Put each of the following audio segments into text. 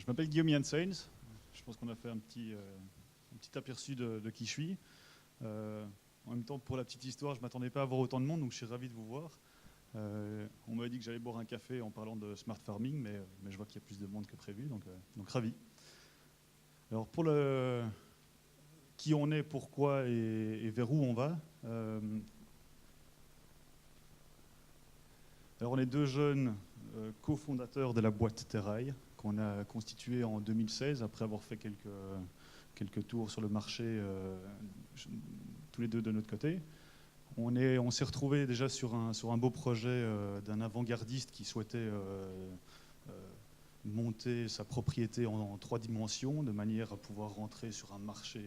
Je m'appelle Guillaume Janssens. Je pense qu'on a fait un petit aperçu de qui je suis. En même temps, pour la petite histoire, je ne m'attendais pas à voir autant de monde, donc je suis ravi de vous voir. On m'a dit que j'allais boire un café en parlant de smart farming, mais je vois qu'il y a plus de monde que prévu, donc ravi. Alors pour qui on est, pourquoi et vers où on va. Alors on est deux jeunes cofondateurs de la boîte Terrail, qu'on a constituée en 2016, après avoir fait quelques tours sur le marché, tous les deux de notre côté. On s'est retrouvés déjà sur un beau projet d'un avant-gardiste qui souhaitait monter sa propriété en 3 dimensions, de manière à pouvoir rentrer sur un marché,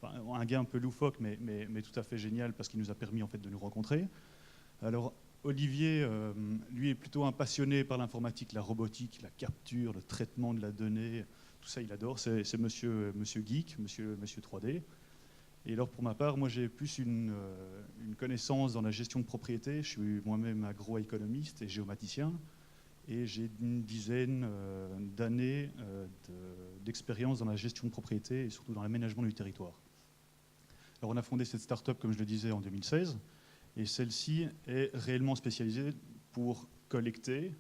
un gars un peu loufoque, mais tout à fait génial, parce qu'il nous a permis en fait de nous rencontrer. Alors, Olivier, lui, est plutôt un passionné par l'informatique, la robotique, la capture, le traitement de la donnée, tout ça, il adore. C'est monsieur Geek, monsieur 3D. Et alors, pour ma part, moi, j'ai plus une connaissance dans la gestion de propriété. Je suis moi-même agroéconomiste et géomaticien. Et j'ai une dizaine d'années d'expérience dans la gestion de propriété et surtout dans l'aménagement du territoire. Alors, on a fondé cette start-up, comme je le disais, en 2016. Et celle-ci est réellement spécialisée pour collecter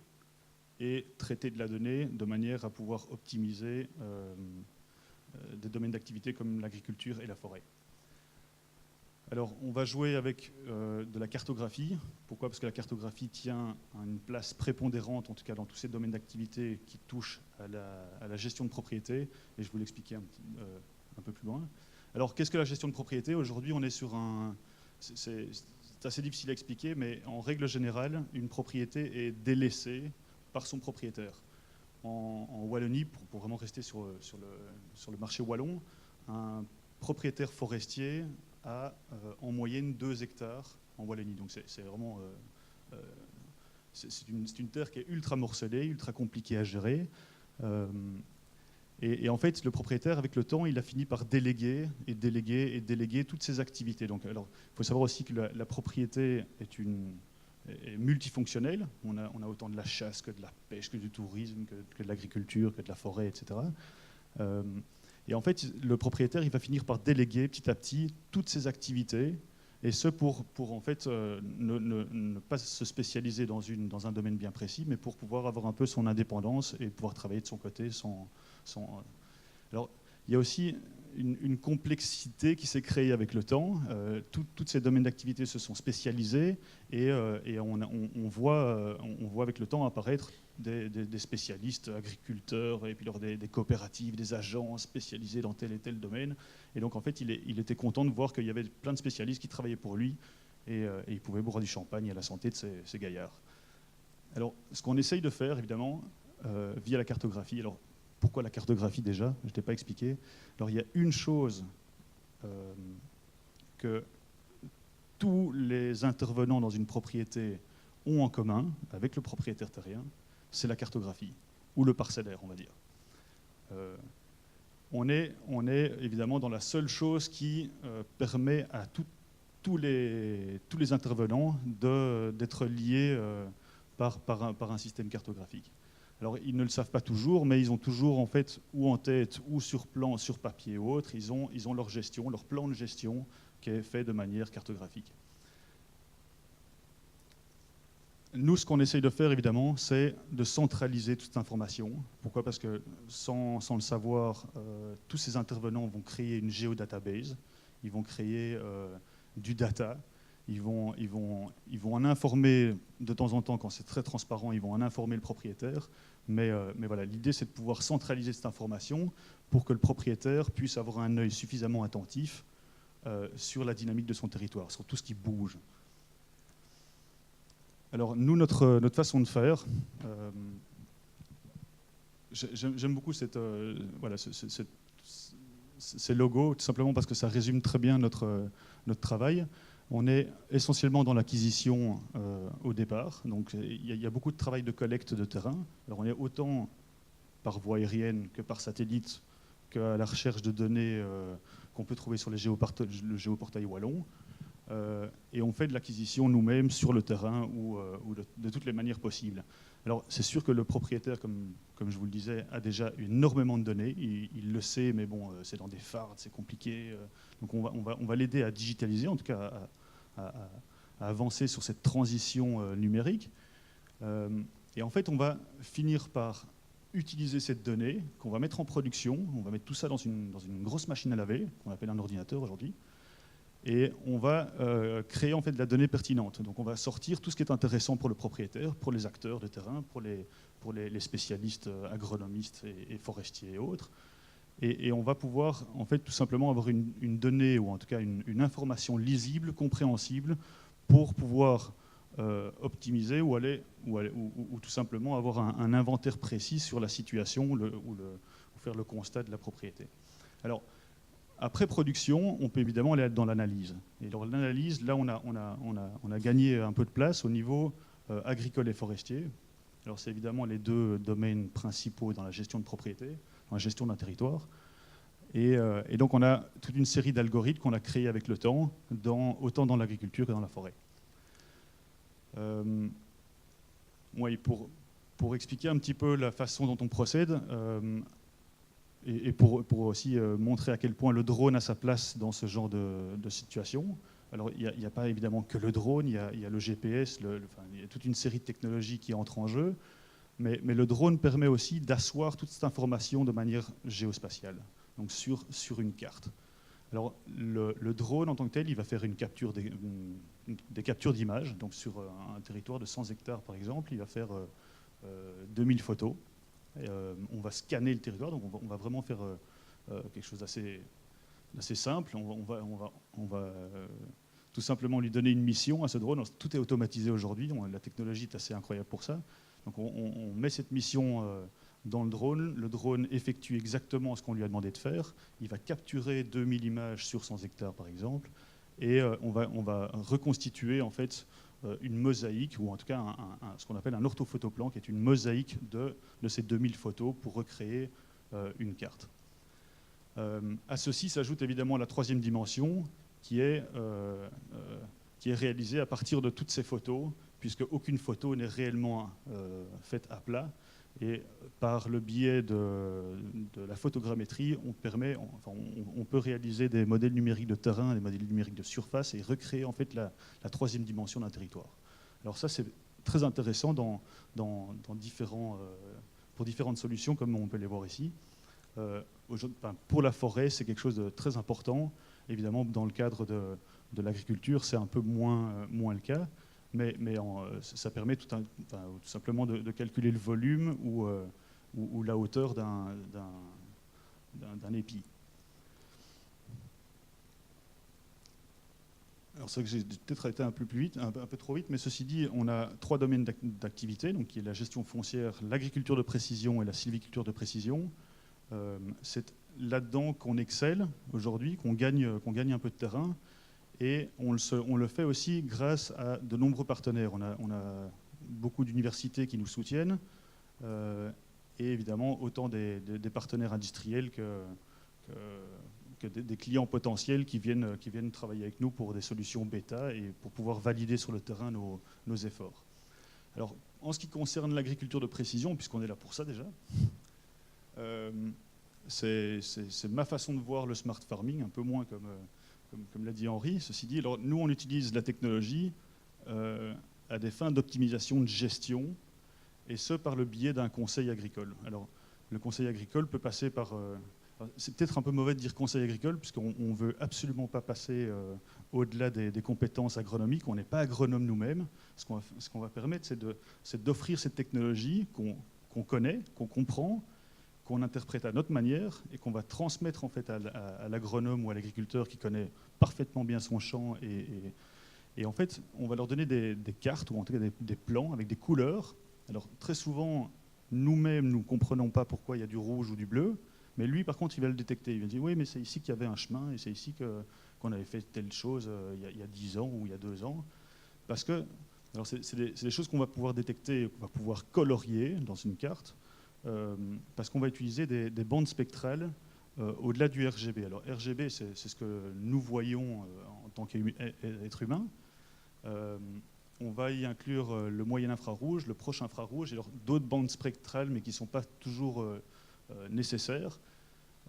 et traiter de la donnée de manière à pouvoir optimiser des domaines d'activité comme l'agriculture et la forêt. Alors, on va jouer avec de la cartographie. Pourquoi ? Parce que la cartographie tient une place prépondérante, en tout cas dans tous ces domaines d'activité qui touchent à la gestion de propriété. Et je vais vous l'expliquer un peu plus loin. Alors, qu'est-ce que la gestion de propriété ? Aujourd'hui, on est sur un... C'est assez difficile à expliquer, mais en règle générale, une propriété est délaissée par son propriétaire. En Wallonie, pour vraiment rester sur le marché wallon, un propriétaire forestier a en moyenne 2 hectares en Wallonie. Donc c'est vraiment... c'est une terre qui est ultra morcelée, ultra compliquée à gérer. Et en fait, le propriétaire, avec le temps, il a fini par déléguer toutes ses activités. Donc, alors, il faut savoir aussi que la propriété est multifonctionnelle. On a autant de la chasse que de la pêche, que du tourisme, que de l'agriculture, que de la forêt, etc. Et en fait, le propriétaire, il va finir par déléguer petit à petit toutes ses activités, et ce pour en fait ne pas se spécialiser dans un domaine bien précis, mais pour pouvoir avoir un peu son indépendance et pouvoir travailler de son côté sans... Alors, il y a aussi une complexité qui s'est créée avec le temps. Tous ces domaines d'activité se sont spécialisés et on voit avec le temps apparaître des spécialistes agriculteurs et puis des coopératives, des agences spécialisées dans tel et tel domaine. Et donc, en fait, il était content de voir qu'il y avait plein de spécialistes qui travaillaient pour lui et il pouvait boire du champagne à la santé de ces gaillards. Alors, ce qu'on essaye de faire, évidemment, via la cartographie... Alors, pourquoi la cartographie déjà ? Je ne t'ai pas expliqué. Alors il y a une chose que tous les intervenants dans une propriété ont en commun avec le propriétaire terrien, c'est la cartographie, ou le parcellaire, on va dire. On est évidemment dans la seule chose qui permet à tous les intervenants d'être liés par un système cartographique. Alors, ils ne le savent pas toujours, mais ils ont toujours, en fait, ou en tête, ou sur plan, sur papier ou autre, ils ont leur gestion, leur plan de gestion qui est fait de manière cartographique. Nous, ce qu'on essaye de faire, évidemment, c'est de centraliser toute cette information. Pourquoi ? Parce que, sans le savoir, tous ces intervenants vont créer une géodatabase, ils vont créer du data, ils vont en informer de temps en temps, quand c'est très transparent, ils vont en informer le propriétaire. Mais voilà, l'idée, c'est de pouvoir centraliser cette information pour que le propriétaire puisse avoir un œil suffisamment attentif sur la dynamique de son territoire, sur tout ce qui bouge. Alors, nous, notre façon de faire, j'aime beaucoup ces logos, tout simplement parce que ça résume très bien notre travail. On est essentiellement dans l'acquisition au départ, donc il y a beaucoup de travail de collecte de terrain. Alors on est autant par voie aérienne que par satellite qu'à la recherche de données qu'on peut trouver sur le géoportail wallon. et on fait de l'acquisition nous-mêmes sur le terrain ou de toutes les manières possibles. Alors c'est sûr que le propriétaire, comme je vous le disais, a déjà énormément de données, il le sait, mais bon, c'est dans des fards, c'est compliqué. Donc on va l'aider à digitaliser, en tout cas à avancer sur cette transition numérique. Et en fait, on va finir par utiliser cette donnée qu'on va mettre en production. On va mettre tout ça dans une grosse machine à laver, qu'on appelle un ordinateur aujourd'hui. Et on va créer en fait de la donnée pertinente. Donc on va sortir tout ce qui est intéressant pour le propriétaire, pour les acteurs de terrain, pour les spécialistes agronomistes et forestiers et autres. Et on va pouvoir en fait tout simplement avoir une donnée, ou en tout cas une information lisible, compréhensible, pour pouvoir optimiser ou tout simplement avoir un inventaire précis sur la situation ou faire le constat de la propriété. Alors, après production, on peut évidemment aller dans l'analyse. Et dans l'analyse, là, on a gagné un peu de place au niveau agricole et forestier. Alors, c'est évidemment les deux domaines principaux dans la gestion de propriété, dans la gestion d'un territoire. Et donc, on a toute une série d'algorithmes qu'on a créés avec le temps, autant dans l'agriculture que dans la forêt. Oui, pour expliquer un petit peu la façon dont on procède, et pour aussi montrer à quel point le drone a sa place dans ce genre de situation. Alors, il n'y a pas évidemment que le drone, il y a le GPS, il y a toute une série de technologies qui entrent en jeu, mais le drone permet aussi d'asseoir toute cette information de manière géospatiale, donc sur une carte. Alors, le drone en tant que tel, il va faire des captures d'images, donc sur un territoire de 100 hectares par exemple, il va faire 2000 photos. On va scanner le territoire, donc on va vraiment faire quelque chose d'assez simple. On va tout simplement lui donner une mission à ce drone. Alors, tout est automatisé aujourd'hui, la technologie est assez incroyable pour ça. Donc on met cette mission dans le drone effectue exactement ce qu'on lui a demandé de faire. Il va capturer 2000 images sur 100 hectares par exemple, et on va reconstituer en fait une mosaïque, ou en tout cas ce qu'on appelle un orthophotoplan, qui est une mosaïque de ces 2000 photos pour recréer une carte. À ceci s'ajoute évidemment la troisième dimension, qui est réalisée à partir de toutes ces photos, puisque aucune photo n'est réellement faite à plat. Et par le biais de la photogrammétrie, on peut réaliser des modèles numériques de terrain, des modèles numériques de surface, et recréer en fait la troisième dimension d'un territoire. Alors ça, c'est très intéressant pour différentes solutions, comme on peut les voir ici. Pour la forêt, c'est quelque chose de très important. Évidemment, dans le cadre de l'agriculture, c'est un peu moins le cas. Mais ça permet tout simplement de calculer le volume ou la hauteur d'un épi. Alors c'est vrai que j'ai peut-être été un peu plus vite, un peu trop vite, mais ceci dit, on a trois domaines d'activité, donc qui est la gestion foncière, l'agriculture de précision et la sylviculture de précision. C'est là-dedans qu'on excelle aujourd'hui, qu'on gagne un peu de terrain. Et on le fait aussi grâce à de nombreux partenaires. On a beaucoup d'universités qui nous soutiennent, et évidemment autant des partenaires industriels que des clients potentiels qui viennent travailler avec nous pour des solutions bêta et pour pouvoir valider sur le terrain nos efforts. Alors, en ce qui concerne l'agriculture de précision, puisqu'on est là pour ça déjà, c'est ma façon de voir le smart farming, un peu moins comme l'a dit Henri. Ceci dit, alors, nous, on utilise la technologie à des fins d'optimisation de gestion, et ce, par le biais d'un conseil agricole. Alors, le conseil agricole peut passer par... c'est peut-être un peu mauvais de dire conseil agricole, puisqu'on ne veut absolument pas passer au-delà des compétences agronomiques. On n'est pas agronome nous-mêmes. Ce qu'on va permettre, c'est d'offrir cette technologie qu'on connaît, qu'on comprend, qu'on interprète à notre manière et qu'on va transmettre en fait à l'agronome ou à l'agriculteur qui connaît parfaitement bien son champ. Et en fait, on va leur donner des cartes, ou en tout cas des plans avec des couleurs. Alors très souvent, nous-mêmes, nous ne comprenons pas pourquoi il y a du rouge ou du bleu, mais lui, par contre, il va le détecter. Il va dire, oui, mais c'est ici qu'il y avait un chemin, et c'est ici qu'on avait fait telle chose il y a 10 ans ou il y a 2 ans. Parce que c'est des choses qu'on va pouvoir détecter, qu'on va pouvoir colorier dans une carte, parce qu'on va utiliser des bandes spectrales au-delà du RGB. Alors RGB, c'est ce que nous voyons tant qu'être humain. On va y inclure le moyen infrarouge, le proche infrarouge, et d'autres bandes spectrales, mais qui ne sont pas toujours nécessaires.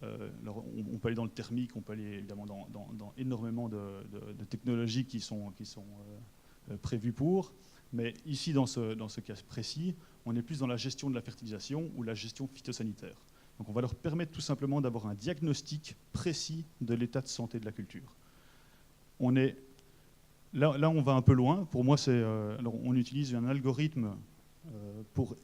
Alors on peut aller dans le thermique, on peut aller évidemment dans énormément de technologies qui sont prévues pour, mais ici, dans ce cas précis, on est plus dans la gestion de la fertilisation ou la gestion phytosanitaire. Donc on va leur permettre tout simplement d'avoir un diagnostic précis de l'état de santé de la culture. Là, on va un peu loin. Pour moi, on utilise un algorithme pour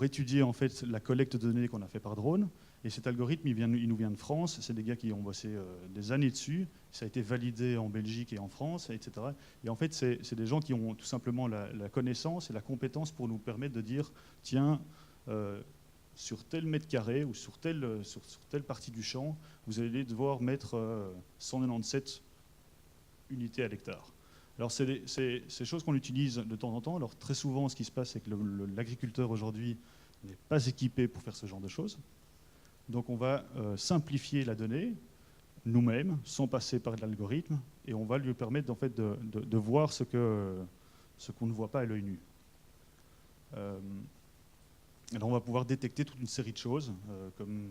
étudier en fait la collecte de données qu'on a fait par drone. Et cet algorithme, il nous vient de France. C'est des gars qui ont bossé des années dessus. Ça a été validé en Belgique et en France, etc. Et en fait, c'est des gens qui ont tout simplement la connaissance et la compétence pour nous permettre de dire, tiens, sur tel mètre carré ou sur telle partie du champ, vous allez devoir mettre 197 unités à l'hectare. Alors, c'est des choses qu'on utilise de temps en temps. Alors, très souvent, ce qui se passe, c'est que l'agriculteur aujourd'hui n'est pas équipé pour faire ce genre de choses. Donc, on va simplifier la donnée nous-mêmes, sans passer par l'algorithme, et on va lui permettre en fait, de voir ce qu'on ne voit pas à l'œil nu. Alors, on va pouvoir détecter toute une série de choses, comme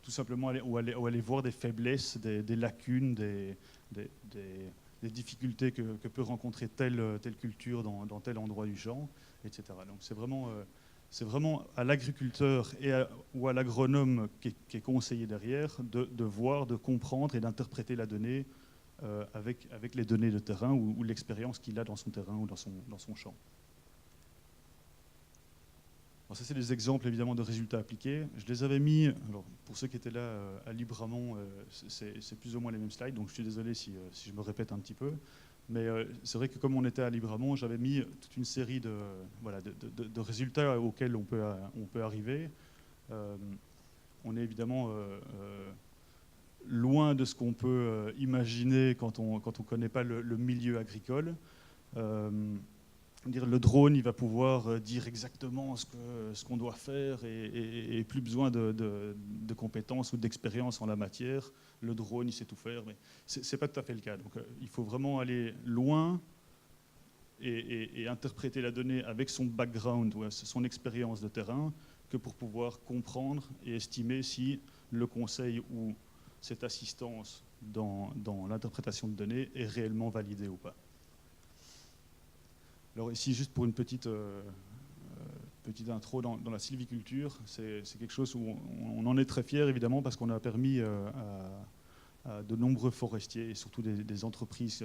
tout simplement aller voir des faiblesses, des lacunes, des difficultés que peut rencontrer telle culture dans tel endroit du champ, etc. Donc c'est vraiment à l'agriculteur ou à l'agronome qui est conseillé derrière de voir, de comprendre et d'interpréter la donnée avec les données de terrain ou l'expérience qu'il a dans son terrain ou dans son champ. Alors ça, c'est des exemples évidemment de résultats appliqués. Je les avais mis, alors, pour ceux qui étaient là à Libramont, c'est plus ou moins les mêmes slides, donc je suis désolé si je me répète un petit peu. Mais c'est vrai que comme on était à Libramont, j'avais mis toute une série de résultats auxquels on peut arriver. On est évidemment loin de ce qu'on peut imaginer quand on ne connaît pas le milieu agricole. Le drone, il va pouvoir dire exactement ce qu'on doit faire et plus besoin de compétences ou d'expérience en la matière. Le drone, il sait tout faire, mais ce n'est pas tout à fait le cas. Donc il faut vraiment aller loin et interpréter la donnée avec son background, ou son expérience de terrain, que pour pouvoir comprendre et estimer si le conseil ou cette assistance dans l'interprétation de données est réellement validée ou pas. Alors ici, juste pour une petite intro dans la sylviculture, c'est quelque chose où on en est très fier évidemment parce qu'on a permis à de nombreux forestiers et surtout des entreprises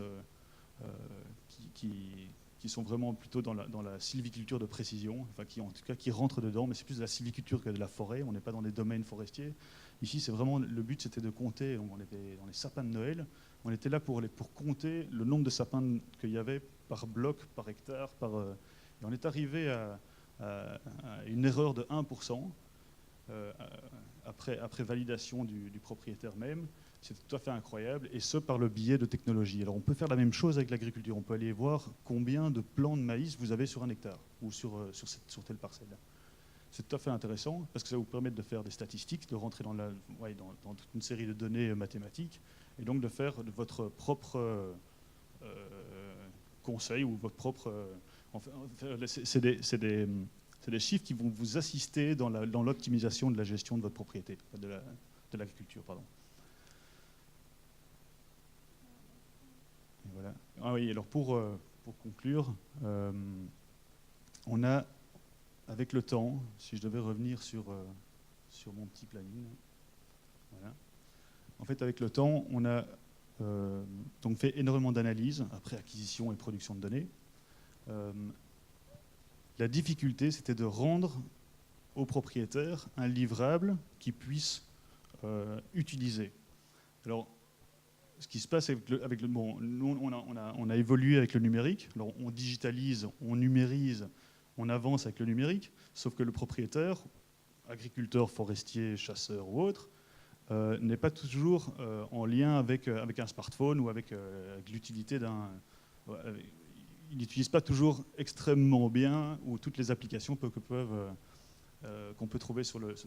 qui sont vraiment plutôt dans la sylviculture de précision, enfin en tout cas qui rentrent dedans, mais c'est plus de la sylviculture que de la forêt, on n'est pas dans des domaines forestiers. Ici, c'est vraiment, le but c'était de compter, on était dans les sapins de Noël, on était là pour compter le nombre de sapins qu'il y avait par bloc, par hectare, et on est arrivé à une erreur de 1%, après validation du propriétaire même. C'est tout à fait incroyable, et ce par le biais de technologies. Alors on peut faire la même chose avec l'agriculture, on peut aller voir combien de plants de maïs vous avez sur un hectare, ou sur telle parcelle. C'est tout à fait intéressant, parce que ça vous permet de faire des statistiques, de rentrer dans toute une série de données mathématiques, et donc de faire votre propre conseil, ou votre propre... c'est des chiffres qui vont vous assister dans l'optimisation de la gestion de votre propriété, de l'agriculture, pardon. Et voilà. Ah oui, alors pour conclure, on a, avec le temps, si je devais revenir sur mon petit planning, voilà. En fait, avec le temps, on a donc fait énormément d'analyses après acquisition et production de données. La difficulté, c'était de rendre aux propriétaires un livrable qu'ils puissent utiliser. Alors, ce qui se passe nous, on a évolué avec le numérique. Alors, on digitalise, on numérise, on avance avec le numérique, sauf que le propriétaire, agriculteur, forestier, chasseur ou autre, n'est pas toujours en lien avec un smartphone ou avec l'utilité d'un... il n'utilise pas toujours extrêmement bien ou toutes les applications qu'on peut trouver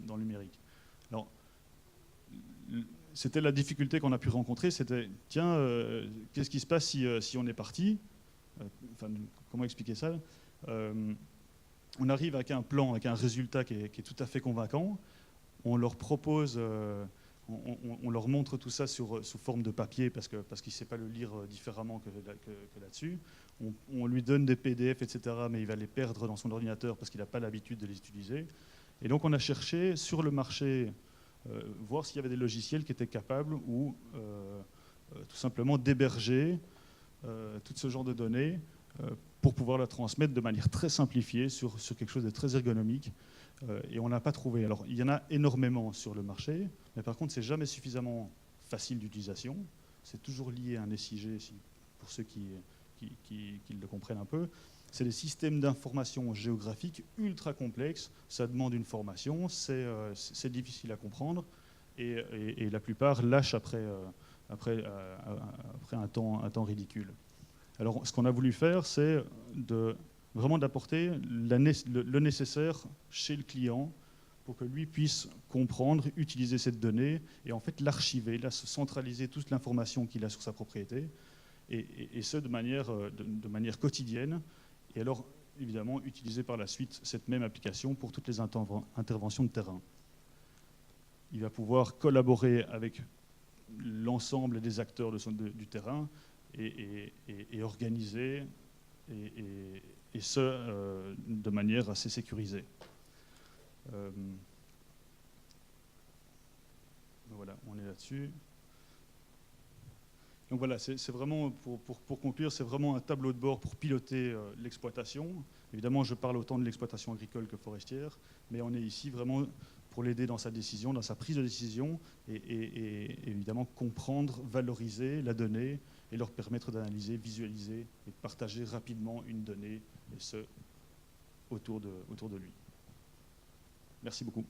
dans le numérique. Alors, c'était la difficulté qu'on a pu rencontrer, c'était, tiens, qu'est-ce qui se passe si on est parti? Enfin, comment expliquer ça? On arrive avec un plan, avec un résultat qui est tout à fait convaincant. On leur propose, on leur montre tout ça sous forme de papier parce qu'il ne sait pas le lire différemment que là-dessus. On lui donne des PDF, etc., mais il va les perdre dans son ordinateur parce qu'il n'a pas l'habitude de les utiliser. Et donc on a cherché sur le marché, voir s'il y avait des logiciels qui étaient capables ou tout simplement d'héberger tout ce genre de données pour pouvoir la transmettre de manière très simplifiée sur quelque chose de très ergonomique. Et on n'a pas trouvé. Alors, il y en a énormément sur le marché, mais par contre, c'est jamais suffisamment facile d'utilisation. C'est toujours lié à un SIG, pour ceux qui le comprennent un peu. C'est des systèmes d'information géographique ultra complexes. Ça demande une formation, c'est difficile à comprendre, et la plupart lâchent après un temps ridicule. Alors, ce qu'on a voulu faire, c'est vraiment d'apporter le nécessaire chez le client pour que lui puisse comprendre, utiliser cette donnée et en fait l'archiver, se centraliser toute l'information qu'il a sur sa propriété, et ce de manière quotidienne. Et alors, évidemment, utiliser par la suite cette même application pour toutes les interventions de terrain. Il va pouvoir collaborer avec l'ensemble des acteurs du terrain et organiser, et ce, de manière assez sécurisée. Voilà, on est là-dessus. Donc voilà, c'est vraiment, pour conclure, c'est vraiment un tableau de bord pour piloter l'exploitation. Évidemment, je parle autant de l'exploitation agricole que forestière, mais on est ici vraiment pour l'aider dans sa décision, dans sa prise de décision, et évidemment comprendre, valoriser la donnée et leur permettre d'analyser, visualiser et de partager rapidement une donnée, et ce, autour de lui. Merci beaucoup.